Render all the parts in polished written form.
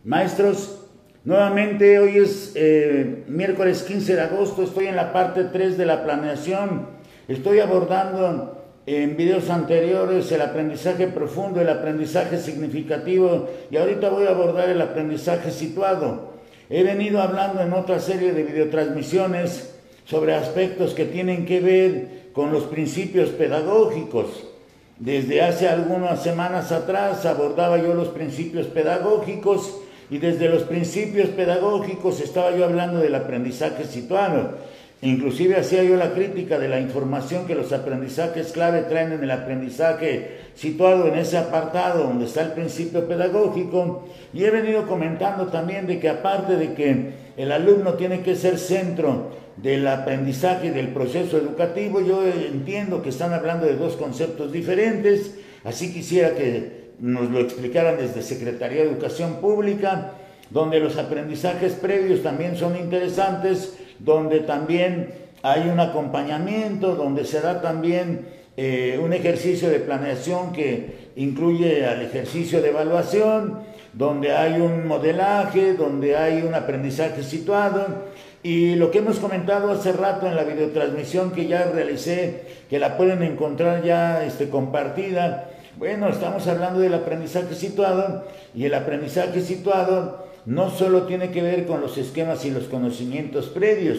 Maestros, nuevamente hoy es miércoles 15 de agosto, estoy en la parte 3 de la planeación. Estoy abordando en videos anteriores el aprendizaje profundo, el aprendizaje significativo y ahorita voy a abordar el aprendizaje situado. He venido hablando en otra serie de videotransmisiones sobre aspectos que tienen que ver con los principios pedagógicos. Desde hace algunas semanas atrás abordaba yo los principios pedagógicos y desde los principios pedagógicos estaba yo hablando del aprendizaje situado. Inclusive hacía yo la crítica de la información que los aprendizajes clave traen en el aprendizaje situado en ese apartado donde está el principio pedagógico, y he venido comentando también de que aparte de que el alumno tiene que ser centro del aprendizaje y del proceso educativo, yo entiendo que están hablando de dos conceptos diferentes, así quisiera que nos lo explicaran desde Secretaría de Educación Pública, donde los aprendizajes previos también son interesantes, donde también hay un acompañamiento, donde se da también un ejercicio de planeación que incluye al ejercicio de evaluación, donde hay un modelaje, donde hay un aprendizaje situado, y lo que hemos comentado hace rato en la videotransmisión que ya realicé, que la pueden encontrar ya compartida. Bueno, estamos hablando del aprendizaje situado, y el aprendizaje situado no solo tiene que ver con los esquemas y los conocimientos previos.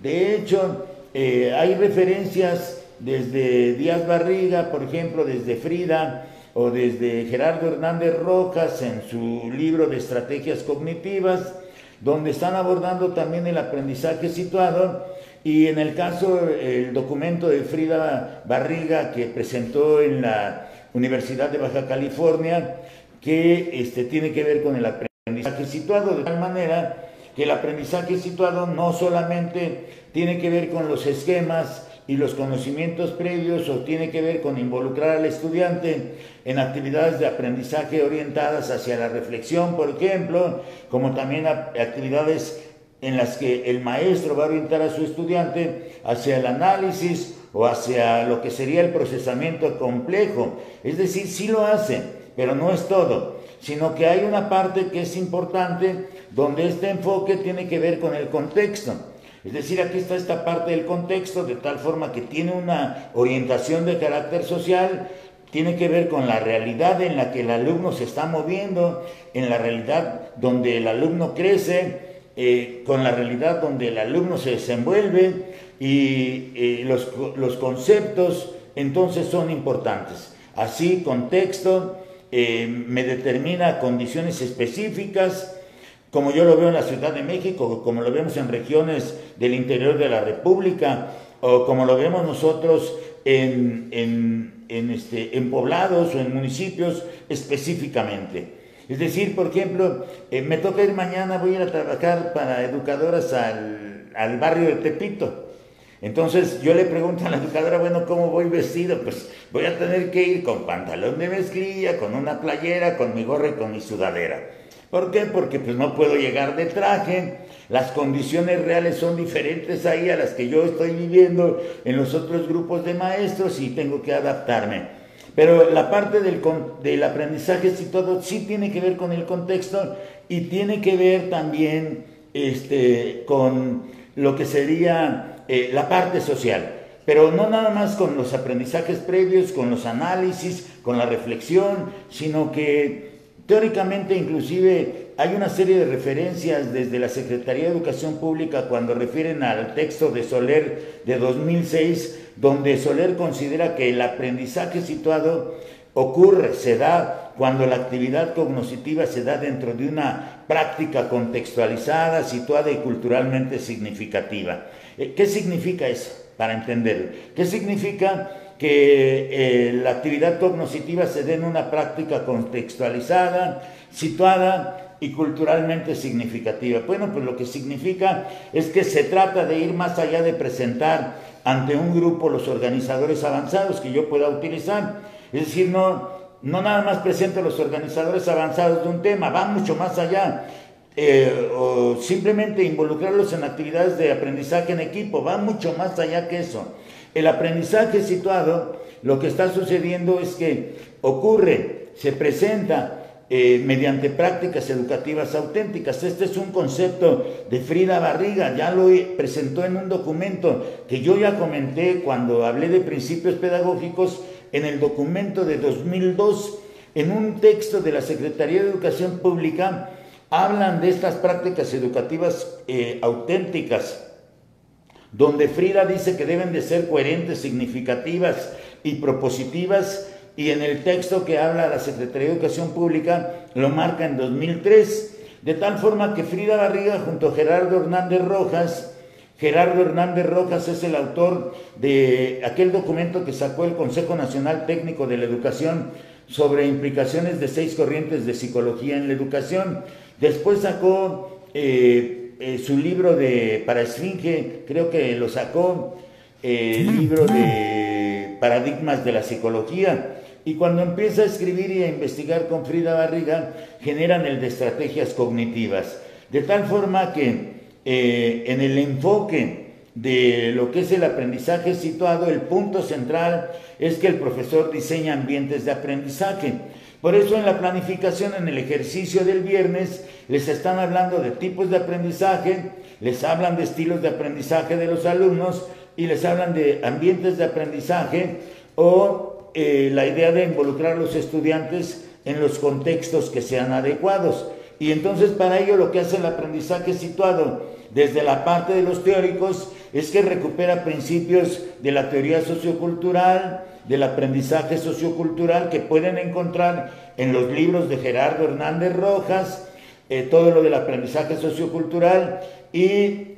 De hecho, hay referencias desde Díaz Barriga, por ejemplo, desde Frida, o desde Gerardo Hernández Rojas en su libro de estrategias cognitivas, donde están abordando también el aprendizaje situado, y en el caso, el documento de Frida Barriga que presentó en la Universidad de Baja California, que tiene que ver con el aprendizaje situado, de tal manera que el aprendizaje situado no solamente tiene que ver con los esquemas y los conocimientos previos, o tiene que ver con involucrar al estudiante en actividades de aprendizaje orientadas hacia la reflexión, por ejemplo, como también actividades en las que el maestro va a orientar a su estudiante hacia el análisis o hacia lo que sería el procesamiento complejo. Es decir, sí lo hace, pero no es todo, sino que hay una parte que es importante donde este enfoque tiene que ver con el contexto. Es decir, aquí está esta parte del contexto, de tal forma que tiene una orientación de carácter social, tiene que ver con la realidad en la que el alumno se está moviendo, en la realidad donde el alumno crece, con la realidad donde el alumno se desenvuelve, y los conceptos entonces son importantes. Así, contexto me determina condiciones específicas, como yo lo veo en la Ciudad de México, como lo vemos en regiones del interior de la República, o como lo vemos nosotros en poblados o en municipios específicamente. Es decir, por ejemplo, me toca ir mañana, voy a ir a trabajar para educadoras al barrio de Tepito. Entonces yo le pregunto a la educadora, bueno, ¿cómo voy vestido? Pues voy a tener que ir con pantalón de mezclilla, con una playera, con mi gorra y con mi sudadera. ¿Por qué? Porque pues no puedo llegar de traje, las condiciones reales son diferentes ahí a las que yo estoy viviendo en los otros grupos de maestros, y tengo que adaptarme. Pero la parte del aprendizaje situado sí tiene que ver con el contexto, y tiene que ver también con lo que sería la parte social. Pero no nada más con los aprendizajes previos, con los análisis, con la reflexión, sino que teóricamente inclusive hay una serie de referencias desde la Secretaría de Educación Pública cuando refieren al texto de Soler de 2006, donde Soler considera que el aprendizaje situado ocurre, se da cuando la actividad cognitiva se da dentro de una práctica contextualizada, situada y culturalmente significativa. ¿Qué significa eso? Para entenderlo. ¿Qué significa? Que la actividad cognitiva se dé en una práctica contextualizada, situada y culturalmente significativa. Bueno, pues lo que significa es que se trata de ir más allá de presentar ante un grupo los organizadores avanzados que yo pueda utilizar. Es decir, no nada más presento los organizadores avanzados de un tema, va mucho más allá. O simplemente involucrarlos en actividades de aprendizaje en equipo, va mucho más allá que eso. El aprendizaje situado, lo que está sucediendo es que ocurre, se presenta mediante prácticas educativas auténticas. Este es un concepto de Frida Barriga, ya lo presentó en un documento que yo ya comenté cuando hablé de principios pedagógicos en el documento de 2002. En un texto de la Secretaría de Educación Pública hablan de estas prácticas educativas auténticas, donde Frida dice que deben de ser coherentes, significativas y propositivas, y en el texto que habla la Secretaría de Educación Pública lo marca en 2003, de tal forma que Frida Barriga junto a Gerardo Hernández Rojas es el autor de aquel documento que sacó el Consejo Nacional Técnico de la Educación sobre implicaciones de 6 corrientes de psicología en la educación. Después sacó su libro para Esfinge, creo que lo sacó, el libro de Paradigmas de la Psicología. Y cuando empieza a escribir y a investigar con Frida Barriga, generan el de estrategias cognitivas. De tal forma que en el enfoque de lo que es el aprendizaje situado, el punto central es que el profesor diseña ambientes de aprendizaje. Por eso en la planificación, en el ejercicio del viernes, les están hablando de tipos de aprendizaje, les hablan de estilos de aprendizaje de los alumnos y les hablan de ambientes de aprendizaje o la idea de involucrar a los estudiantes en los contextos que sean adecuados. Y entonces para ello lo que hace el aprendizaje situado desde la parte de los teóricos es que recupera principios de la teoría sociocultural, del aprendizaje sociocultural que pueden encontrar en los libros de Gerardo Hernández Rojas, todo lo del aprendizaje sociocultural, y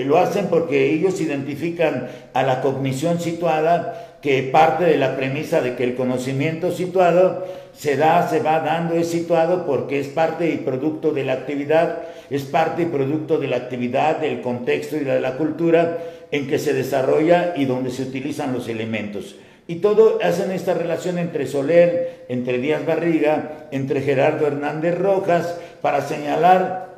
lo hacen porque ellos identifican a la cognición situada, que parte de la premisa de que el conocimiento situado se va dando, es situado porque es parte y producto de la actividad, es parte y producto de la actividad, del contexto y de la cultura en que se desarrolla y donde se utilizan los elementos. Y todo hacen esta relación entre Soler, entre Díaz Barriga, entre Gerardo Hernández Rojas, para señalar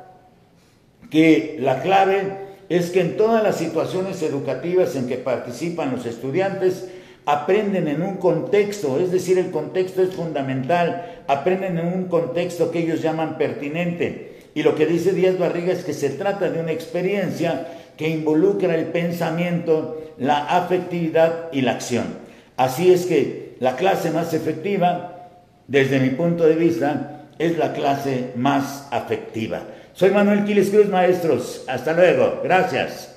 que la clave es que en todas las situaciones educativas en que participan los estudiantes, aprenden en un contexto, es decir, el contexto es fundamental, aprenden en un contexto que ellos llaman pertinente. Y lo que dice Díaz Barriga es que se trata de una experiencia que involucra el pensamiento, la afectividad y la acción. Así es que la clase más efectiva, desde mi punto de vista, es la clase más afectiva. Soy Manuel Quiles Cruz, maestros. Hasta luego. Gracias.